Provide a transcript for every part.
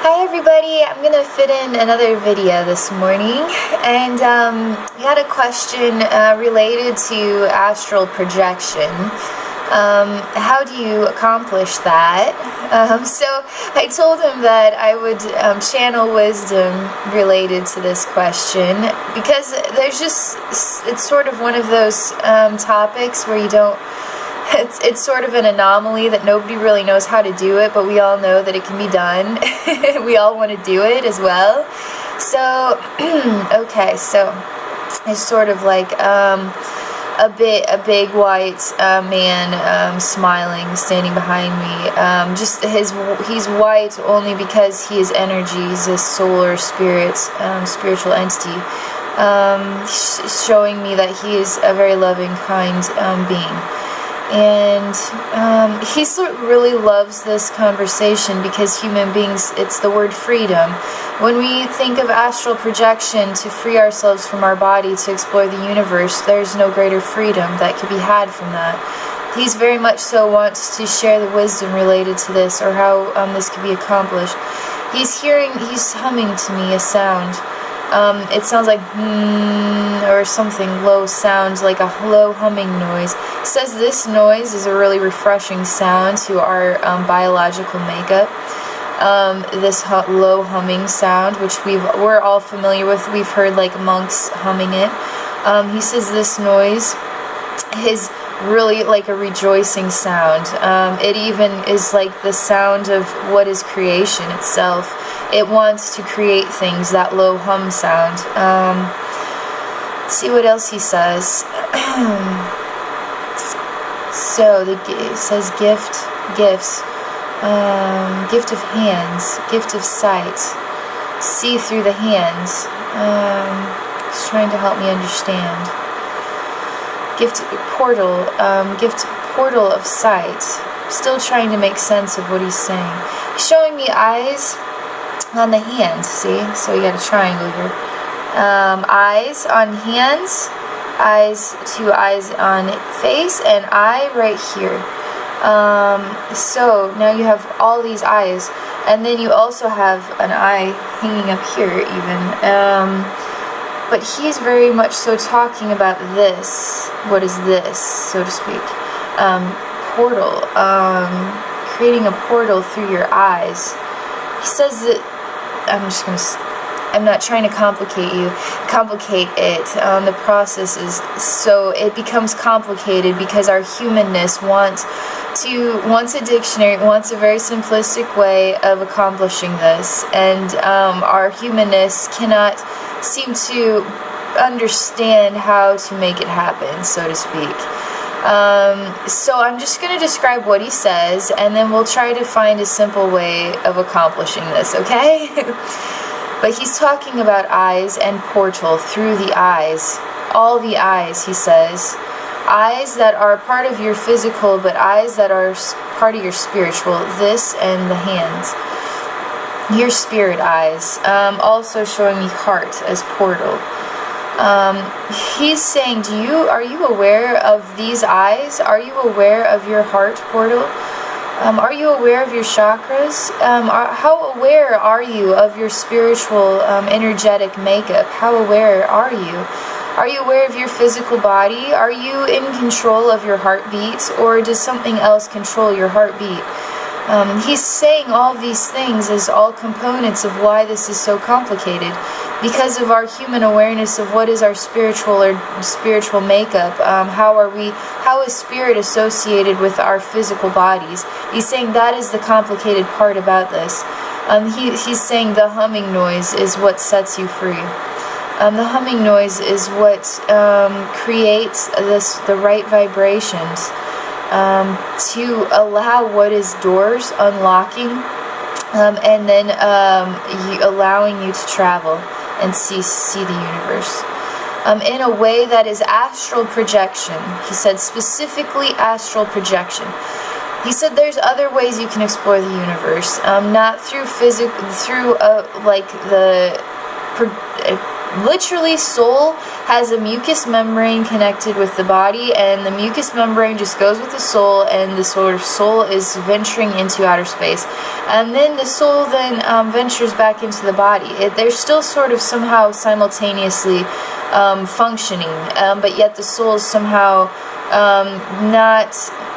Hi everybody, I'm going to fit in another video this morning, and we had a question related to astral projection. How do you accomplish that? So I told him that I would channel wisdom related to this question, because it's sort of one of those topics where you don't, it's sort of an anomaly that nobody really knows how to do it, but we all know that it can be done. We all want to do it as well. So, okay, so it's sort of like a big white man smiling, standing behind me. He's white only because he is energy. He's a solar spirit, spiritual entity, showing me that he is a very loving, kind being. And he really loves this conversation because human beings, it's the word freedom. When we think of astral projection to free ourselves from our body to explore the universe, there's no greater freedom that could be had from that. He's very much so wants to share the wisdom related to this, or how this could be accomplished. He's humming to me a sound. It sounds like or something low sounds, like a low humming noise. It says this noise is a really refreshing sound to our biological makeup. This low humming sound, which we're all familiar with. We've heard like monks humming it. He says this noise is really like a rejoicing sound. It even is like the sound of what is creation itself. It wants to create things, that low hum sound. Let's see what else he says. So it says gifts, gift of hands, gift of sight, see through the hands. He's trying to help me understand. Gift portal of sight. Still trying to make sense of what he's saying. He's showing me eyes on the hands, see? So you got a triangle here. Eyes on hands, two eyes on face, and eye right here. So now you have all these eyes, and then you also have an eye hanging up here even. But he's very much so talking about this. What is this, so to speak? Portal. Creating a portal through your eyes. He says that, I'm not trying to complicate it. The process is, so it becomes complicated because our humanness wants a dictionary, wants a very simplistic way of accomplishing this, and our humanness cannot seem to understand how to make it happen, so to speak. So I'm just going to describe what he says, and then we'll try to find a simple way of accomplishing this, okay? But he's talking about eyes and portal through the eyes. All the eyes, he says. Eyes that are part of your physical, but eyes that are part of your spiritual. This and the hands. Your spirit eyes. Also showing me heart as portal. He's saying, are you aware of these eyes? Are you aware of your heart portal? Are you aware of your chakras? How aware are you of your spiritual, energetic makeup? How aware are you? Are you aware of your physical body? Are you in control of your heartbeat, or does something else control your heartbeat? He's saying all these things as all components of why this is so complicated, because of our human awareness of what is our spiritual makeup. How is spirit associated with our physical bodies? He's saying that is the complicated part about this. He's saying the humming noise is what sets you free. The humming noise is what creates the right vibrations to allow what is doors unlocking, and then allowing you to travel and see the universe in a way that is astral projection. He said specifically astral projection. He said there's other ways you can explore the universe, not through like the literally, soul has a mucous membrane connected with the body, and the mucous membrane just goes with the soul, and the sort of soul is venturing into outer space, and then the soul then ventures back into the body. They're still sort of somehow simultaneously functioning, but yet the soul is somehow not.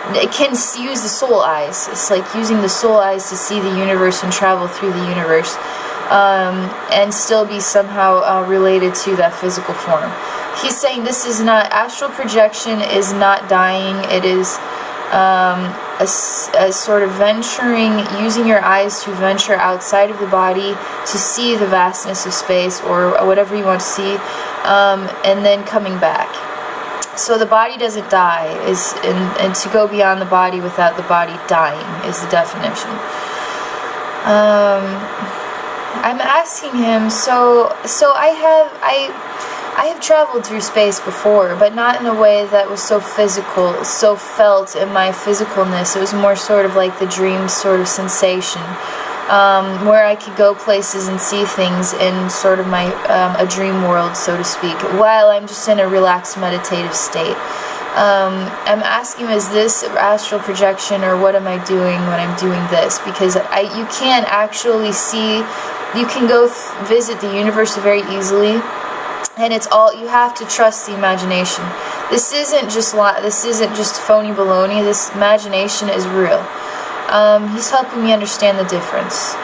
It can use the soul eyes. It's like using the soul eyes to see the universe and travel through the universe, and still be somehow related to that physical form. He's saying this is not, astral projection is not dying. It is a sort of venturing, using your eyes to venture outside of the body to see the vastness of space, or whatever you want to see, and then coming back. So the body doesn't die, and to go beyond the body without the body dying is the definition. I'm asking him, so I have traveled through space before, but not in a way that was so physical, so felt in my physicalness. It was more sort of like the dream sort of sensation, where I could go places and see things in sort of my a dream world, so to speak, while I'm just in a relaxed meditative state. I'm asking, is this astral projection, or what am I doing when I'm doing this? Because you can't actually see. You can go visit the universe very easily, and it's all, you have to trust the imagination. This isn't just phony baloney. This imagination is real. He's helping me understand the difference.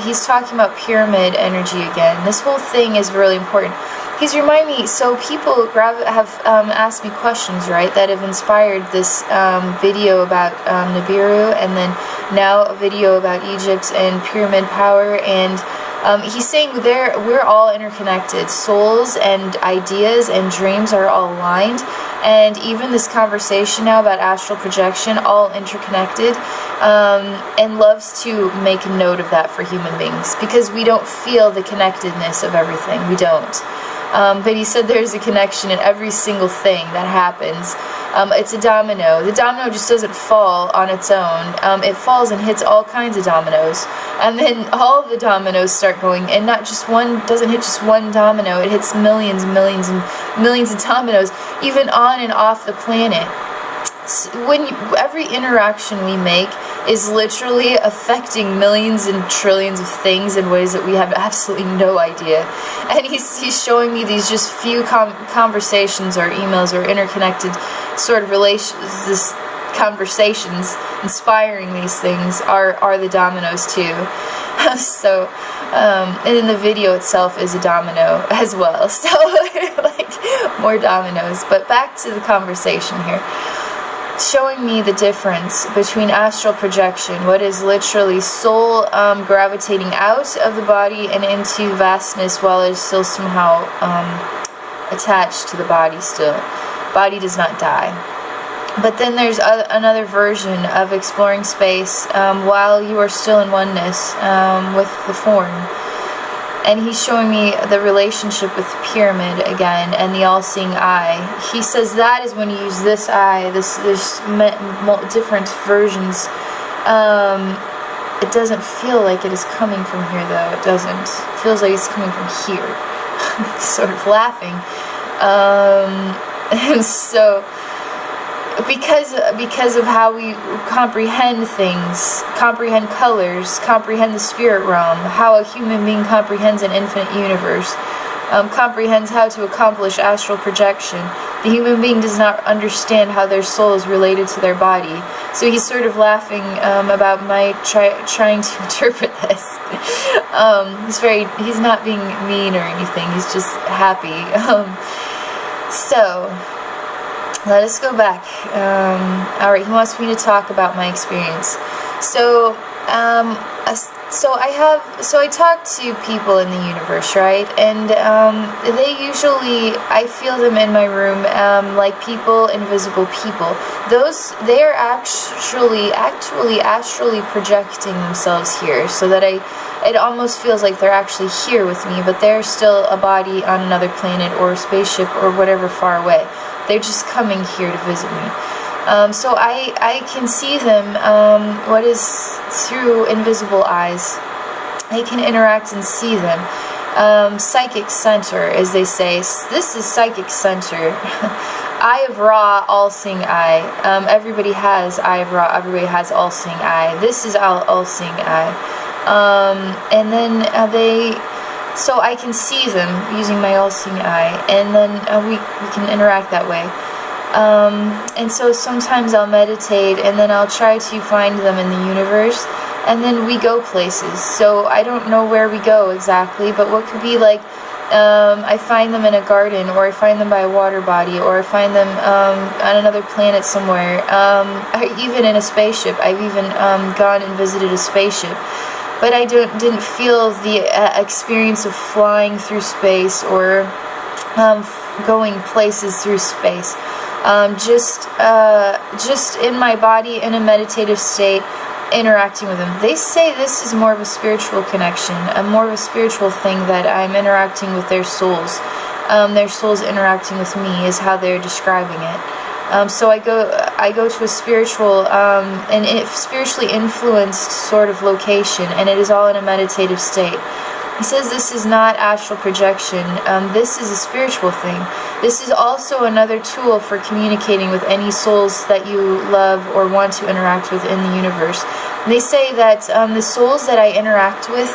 He's talking about pyramid energy again. This whole thing is really important. He's reminding me, so people have asked me questions, right, that have inspired this video about Nibiru, and then now a video about Egypt and pyramid power, and he's saying we're all interconnected. Souls and ideas and dreams are all aligned, and even this conversation now about astral projection, all interconnected, and loves to make a note of that for human beings, because we don't feel the connectedness of everything. We don't. But he said there's a connection in every single thing that happens. It's a domino. The domino just doesn't fall on its own. It falls and hits all kinds of dominoes. And then all of the dominoes start going, and not just one, doesn't hit just one domino. It hits millions and millions and millions of dominoes, even on and off the planet. Every interaction we make is literally affecting millions and trillions of things in ways that we have absolutely no idea. And he's showing me these just few conversations or emails or interconnected sort of relations, this conversations inspiring these things are the dominoes too. So and then the video itself is a domino as well. So like more dominoes. But back to the conversation here. Showing me the difference between astral projection, what is literally soul gravitating out of the body and into vastness while it's still somehow attached to the body still. Body does not die. But then there's another version of exploring space while you are still in oneness with the form. And he's showing me the relationship with the pyramid again, and the all-seeing eye. He says that is when you use this eye. There's different versions. It doesn't feel like it is coming from here, though. It doesn't. It feels like it's coming from here. Sort of laughing. And so, because of how we comprehend things, comprehend colors, comprehend the spirit realm, how a human being comprehends an infinite universe, comprehends how to accomplish astral projection, the human being does not understand how their soul is related to their body. So he's sort of laughing about my trying to interpret this. He's not being mean or anything, he's just happy. So let us go back. Alright, he wants me to talk about my experience. So I talk to people in the universe, right? And they usually, I feel them in my room, like people, invisible people. They are actually astrally projecting themselves here, so that it almost feels like they're actually here with me, but they're still a body on another planet or a spaceship or whatever far away. They're just coming here to visit me. So I can see them, what is through invisible eyes. I can interact and see them. psychic center, as they say. This is psychic center. Eye of Ra, all-seeing eye. Everybody has Eye of Ra. Everybody has all-seeing eye. This is all-seeing eye. And then so I can see them using my all-seeing eye, and then we can interact that way. And so sometimes I'll meditate, and then I'll try to find them in the universe, and then we go places. So I don't know where we go exactly, but what could be like, I find them in a garden, or I find them by a water body, or I find them on another planet somewhere, even in a spaceship. I've even gone and visited a spaceship. But I didn't feel the experience of flying through space, or going places through space. Just in my body, in a meditative state, interacting with them. They say this is more of a spiritual connection, more of a spiritual thing, that I'm interacting with their souls. Their souls interacting with me is how they're describing it. So I go to a spiritual and spiritually influenced sort of location, and it is all in a meditative state. He says this is not astral projection. This is a spiritual thing. This is also another tool for communicating with any souls that you love or want to interact with in the universe. And they say that the souls that I interact with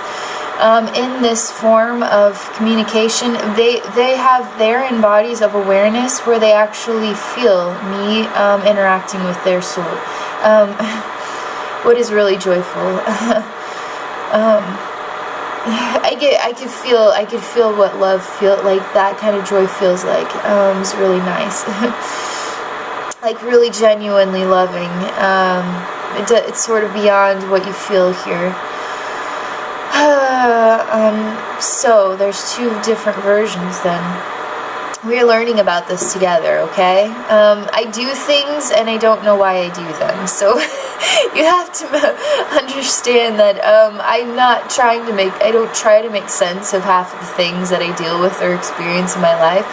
in this form of communication, they're in bodies of awareness where they actually feel me interacting with their soul. What is really joyful. I could feel what love feel like. That kind of joy feels like. It's really nice. Like really genuinely loving. It's sort of beyond what you feel here. So there's two different versions then. We're learning about this together, okay? I do things and I don't know why I do them. So you have to understand that I don't try to make sense of half of the things that I deal with or experience in my life.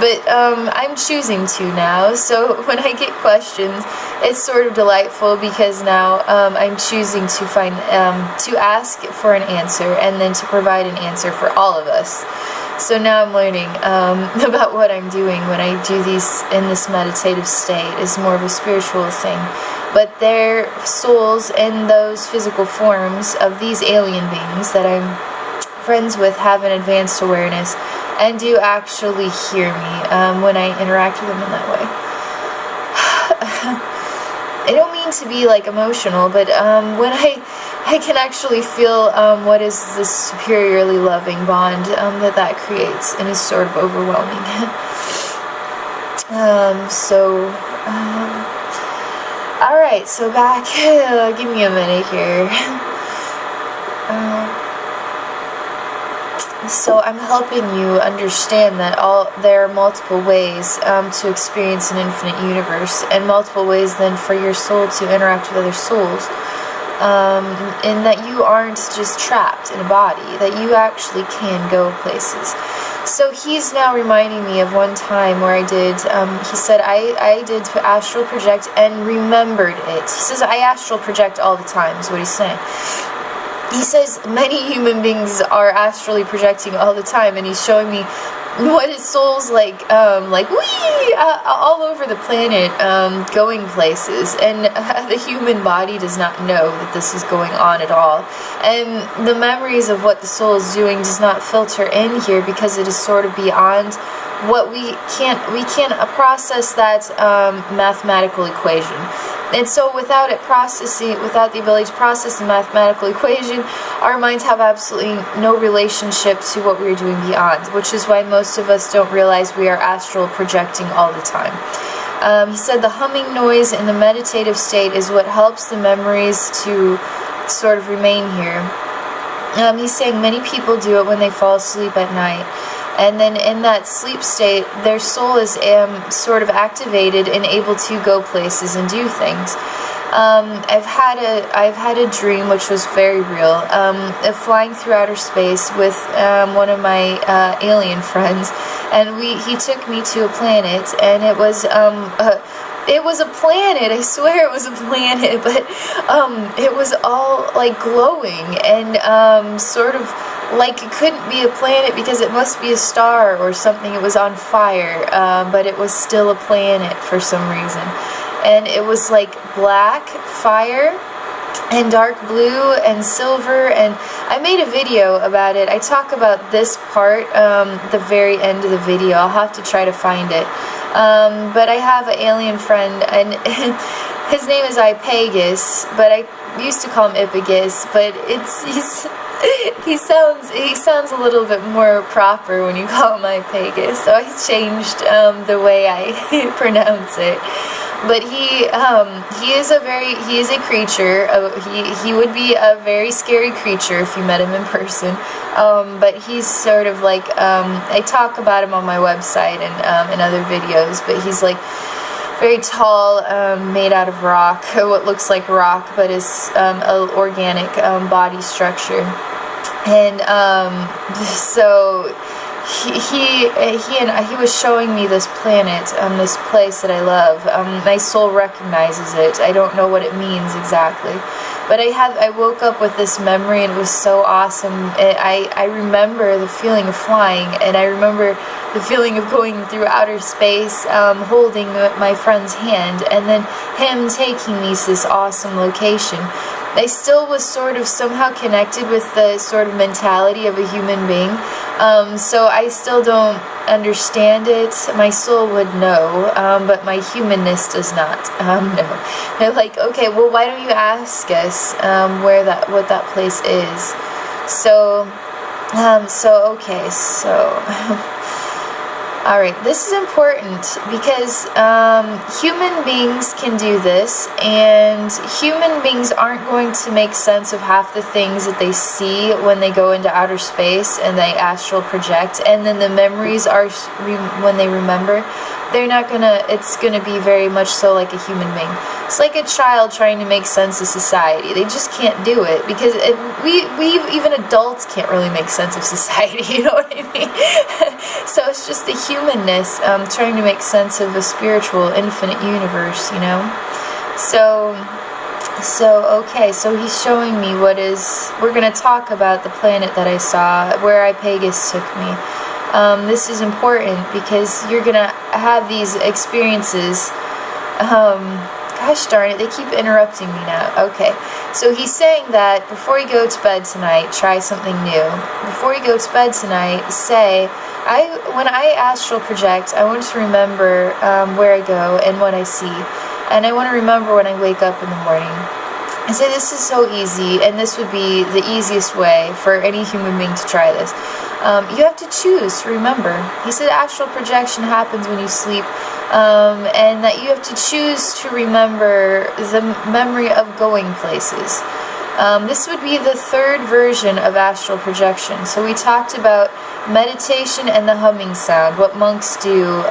But I'm choosing to now. So when I get questions, it's sort of delightful, because now I'm choosing to to ask for an answer, and then to provide an answer for all of us. So now I'm learning about what I'm doing when I do these in this meditative state is more of a spiritual thing. But their souls in those physical forms of these alien beings that I'm friends with have an advanced awareness and do actually hear me when I interact with them in that way. I don't mean to be like emotional, but when I can actually feel what is this superiorly loving bond that creates, and is sort of overwhelming. Alright, so back, give me a minute here. So I'm helping you understand that there are multiple ways to experience an infinite universe, and multiple ways then for your soul to interact with other souls. And that you aren't just trapped in a body, that you actually can go places. So he's now reminding me of one time where I did, he said, I did astral project and remembered it. He says, I astral project all the time, is what he's saying. He says many human beings are astrally projecting all the time, and he's showing me what his soul's like wee, all over the planet, going places, and the human body does not know that this is going on at all, and the memories of what the soul is doing does not filter in here, because it is sort of beyond what we can't process that mathematical equation. And so without the ability to process the mathematical equation, our minds have absolutely no relationship to what we're doing beyond, which is why most of us don't realize we are astral projecting all the time. He said the humming noise in the meditative state is what helps the memories to sort of remain here. He's saying many people do it when they fall asleep at night. And then in that sleep state, their soul is sort of activated and able to go places and do things. I've had a dream, which was very real, of flying through outer space with one of my alien friends, and he took me to a planet, and it was a planet, I swear it was a planet, but it was all like glowing and sort of like it couldn't be a planet because it must be a star or something. It was on fire, but it was still a planet for some reason. And it was like black fire and dark blue and silver, and I made a video about it. I talk about this part the very end of the video. I'll have to try to find it. But I have an alien friend, and his name is Ipagus, but I used to call him Ipagus, but he sounds a little bit more proper when you call him Ipagus, so I changed the way I pronounce it. But he is a creature. He would be a very scary creature if you met him in person. But he's sort of like, I talk about him on my website and in other videos. But he's like very tall, made out of rock, what looks like rock, but is an organic body structure. And so he was showing me this planet, this place that I love. My soul recognizes it. I don't know what it means exactly, but I woke up with this memory, and it was so awesome. I remember the feeling of flying, and I remember the feeling of going through outer space, holding my friend's hand, and then him taking me to this awesome location. I still was sort of somehow connected with the sort of mentality of a human being, so I still don't understand it. My soul would know, but my humanness does not know. They're like, okay, well, why don't you ask us what that place is? So Alright, this is important because human beings can do this, and human beings aren't going to make sense of half the things that they see when they go into outer space and they astral project, and then the memories are, when they remember, it's gonna be very much so like a human being. It's like a child trying to make sense of society. They just can't do it because we even adults can't really make sense of society, you know what I mean? So it's just the humanness trying to make sense of a spiritual, infinite universe, you know? So he's showing me we're going to talk about the planet that I saw, where Ipagus took me. This is important because you're going to have these experiences. Gosh darn it, they keep interrupting me now. Okay, so he's saying that before you go to bed tonight, try something new. Before you go to bed tonight, say, when I astral project, I want to remember where I go and what I see. And I want to remember when I wake up in the morning. I say this is so easy, and this would be the easiest way for any human being to try this. You have to choose to remember. He said astral projection happens when you sleep, and that you have to choose to remember the memory of going places. This would be the third version of astral projection. So we talked about meditation and the humming sound, what monks do,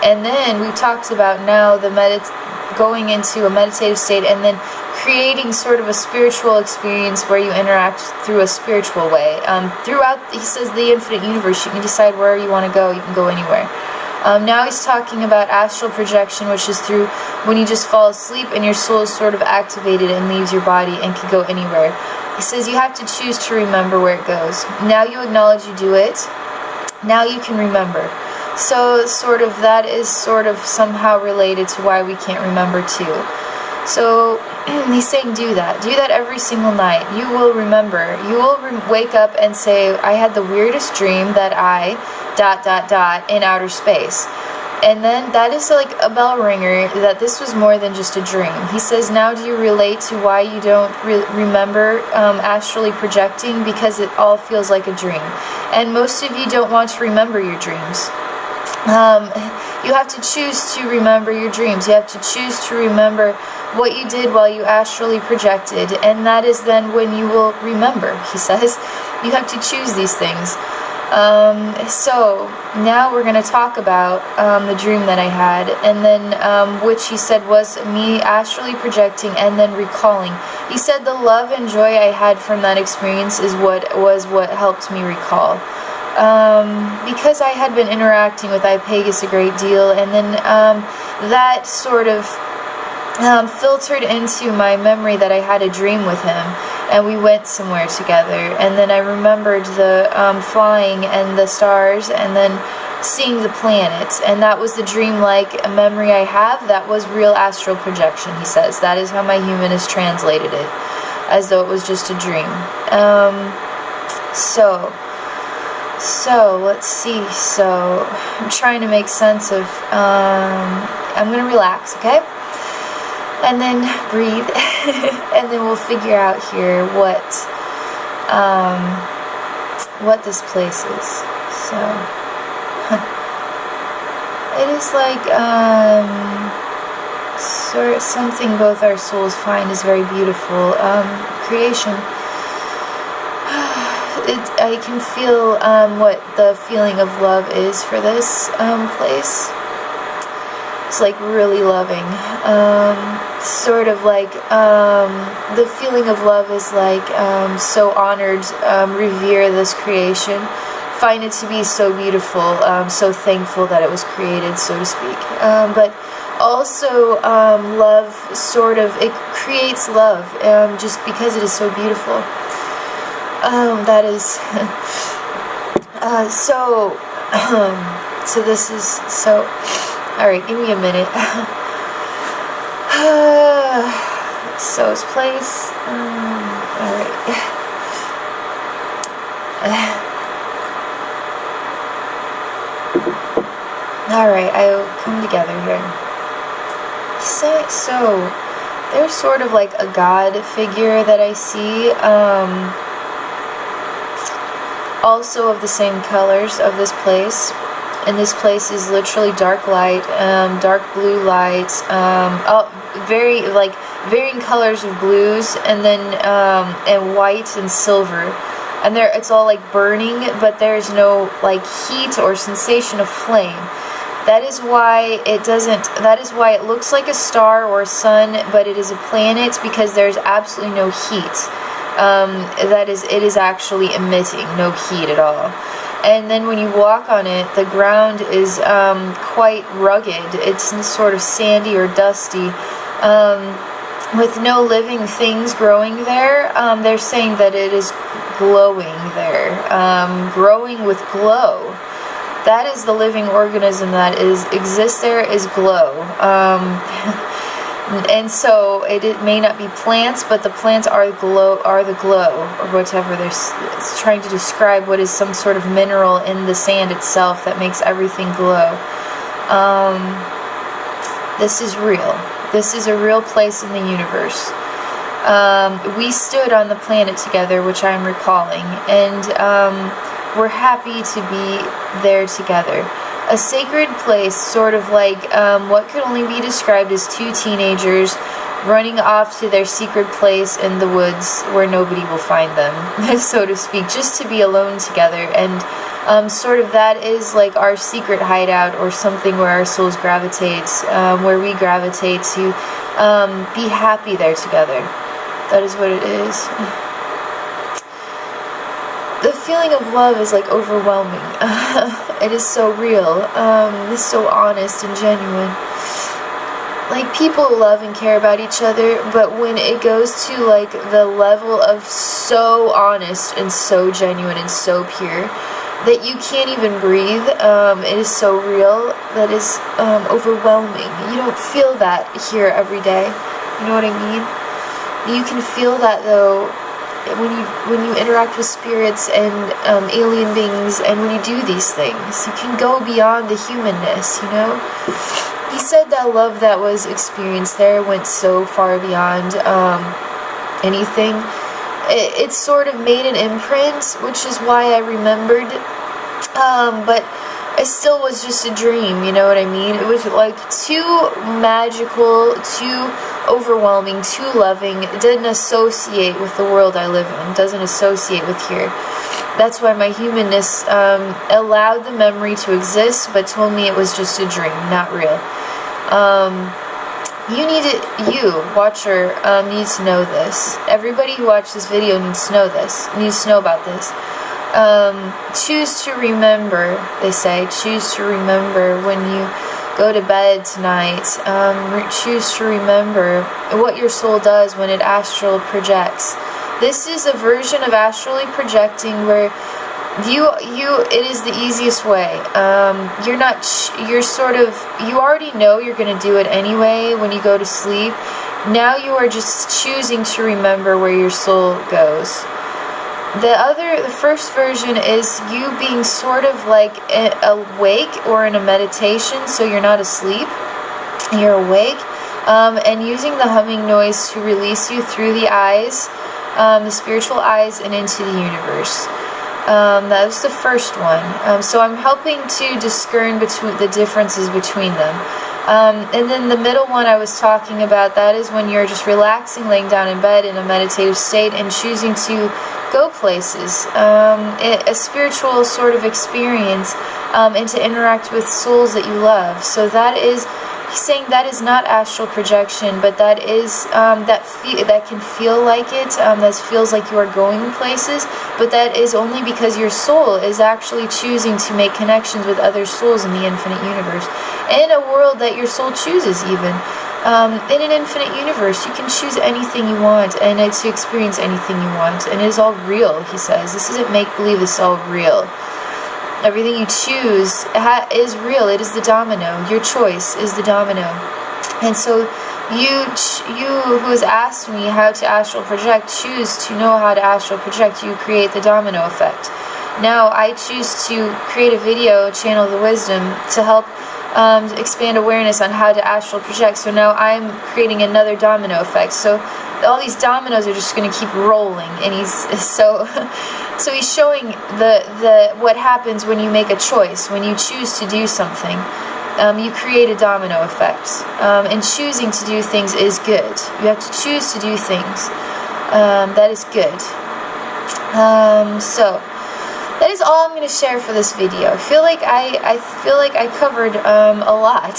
and then we talked about now going into a meditative state and then creating sort of a spiritual experience where you interact through a spiritual way. Throughout, he says, the infinite universe, you can decide where you want to go. You can go anywhere. Now he's talking about astral projection, which is through when you just fall asleep and your soul is sort of activated and leaves your body and can go anywhere. He says you have to choose to remember where it goes. Now you acknowledge you do it. Now you can remember. So that is sort of somehow related to why we can't remember too. So he's saying do that. Do that every single night. You will remember. You will wake up and say, I had the weirdest dream that I ... in outer space. And then that is like a bell ringer that this was more than just a dream. He says, now do you relate to why you don't remember astrally projecting? Because it all feels like a dream. And most of you don't want to remember your dreams. You have to choose to remember your dreams. You have to choose to remember what you did while you astrally projected, and that is then when you will remember, he says. You have to choose these things. So now we're going to talk about the dream that I had, and then which he said was me astrally projecting and then recalling. He said the love and joy I had from that experience is what helped me recall. Because I had been interacting with Ipagus a great deal, and then that sort of filtered into my memory that I had a dream with him. and we went somewhere together, and then I remembered the flying and the stars, and then seeing the planets, and that was the dream-like memory I have. That was real astral projection, he says. That is how my humanist translated it, as though it was just a dream. So let's see. So I'm trying to make sense of, I'm gonna relax, okay? And then breathe, and then we'll figure out here what this place is. So it is like sort of something both our souls find is very beautiful. Creation. I can feel what the feeling of love is for this place. It's like really loving. Sort of like the feeling of love is like so honored, revere this creation, find it to be so beautiful, so thankful that it was created, so to speak. But also love, sort of, it creates love just because it is so beautiful. That is so this is so. Alright, give me a minute. So it's place. Alright. Alright, I'll come together here. So, there's sort of like a god figure that I see. Also of the same colors of this place. And this place is literally dark light, dark blue light, very like varying colors of blues, and then and white and silver, and it's all like burning, but there's no like heat or sensation of flame. That is why it doesn't. That is why it looks like a star or a sun, but it is a planet, because there's absolutely no heat. It is actually emitting no heat at all. And then when you walk on it, the ground is quite rugged. It's sort of sandy or dusty, with no living things growing there. They're saying that it is glowing there, growing with glow. That is the living organism that exists there, is glow. And so it may not be plants, but the plants are the glow, or whatever. It's trying to describe what is some sort of mineral in the sand itself that makes everything glow. This is real. This is a real place in the universe. We stood on the planet together, which I'm recalling, and we're happy to be there together. A sacred place, sort of like what could only be described as two teenagers running off to their secret place in the woods where nobody will find them, so to speak, just to be alone together. And sort of that is like our secret hideout, or something where our souls gravitates, where we gravitate to be happy there together. That is what it is. The feeling of love is like overwhelming. It is so real. It's so honest and genuine. Like, people love and care about each other, but when it goes to like the level of so honest and so genuine and so pure that you can't even breathe, it is so real, that is overwhelming. You don't feel that here every day. You know what I mean? You can feel that though when you interact with spirits and alien beings, and when you do these things, you can go beyond the humanness, you know? He said that love that was experienced there went so far beyond anything. It sort of made an imprint, which is why I remembered, but it still was just a dream, you know what I mean? It was like too magical, too overwhelming, too loving. It didn't associate with the world I live in. It doesn't associate with here. That's why my humanness allowed the memory to exist, but told me it was just a dream, not real. You, watcher, needs to know this. Everybody who watched this video needs to know this, needs to know about this. Choose to remember, they say, choose to remember when you go to bed tonight. Choose to remember what your soul does when it astral projects. This is a version of astrally projecting where it is the easiest way. You already know you're going to do it anyway when you go to sleep. Now you are just choosing to remember where your soul goes. The first version is you being sort of like awake or in a meditation, so you're not asleep, you're awake, and using the humming noise to release you through the eyes, the spiritual eyes, and into the universe. That was the first one. So I'm helping to discern between the differences between them. And then the middle one I was talking about, that is when you're just relaxing, laying down in bed in a meditative state and choosing to go places, a spiritual sort of experience, and to interact with souls that you love. So that is, he's saying that is not astral projection, but that is that can feel like it. That feels like you are going places, but that is only because your soul is actually choosing to make connections with other souls in the infinite universe, in a world that your soul chooses even. In an infinite universe, you can choose anything you want and to experience anything you want, and it is all real, he says. This isn't make-believe, this is all real. Everything you choose is real. It is the domino. Your choice is the domino. And so you who has asked me how to astral project, choose to know how to astral project. You create the domino effect. Now I choose to create a video, channel the wisdom, to help expand awareness on how to astral project. So now I'm creating another domino effect. So all these dominoes are just going to keep rolling, and so he's showing the what happens when you make a choice, when you choose to do something. You create a domino effect, and choosing to do things is good. You have to choose to do things. That is good. So that is all I'm going to share for this video. I feel like I covered a lot.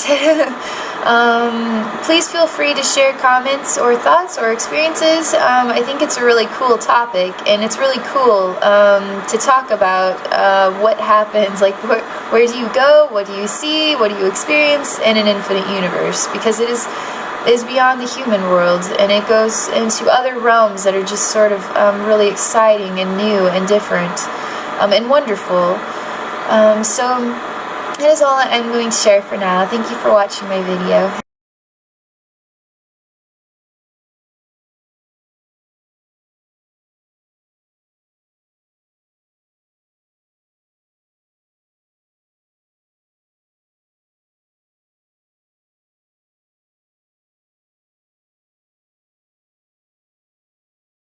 Please feel free to share comments or thoughts or experiences. I think it's a really cool topic, and it's really cool to talk about what happens, like where do you go, what do you see, what do you experience in an infinite universe, because it is beyond the human world, and it goes into other realms that are just sort of really exciting and new and different. And wonderful. So that is all I'm going to share for now. Thank you for watching my video.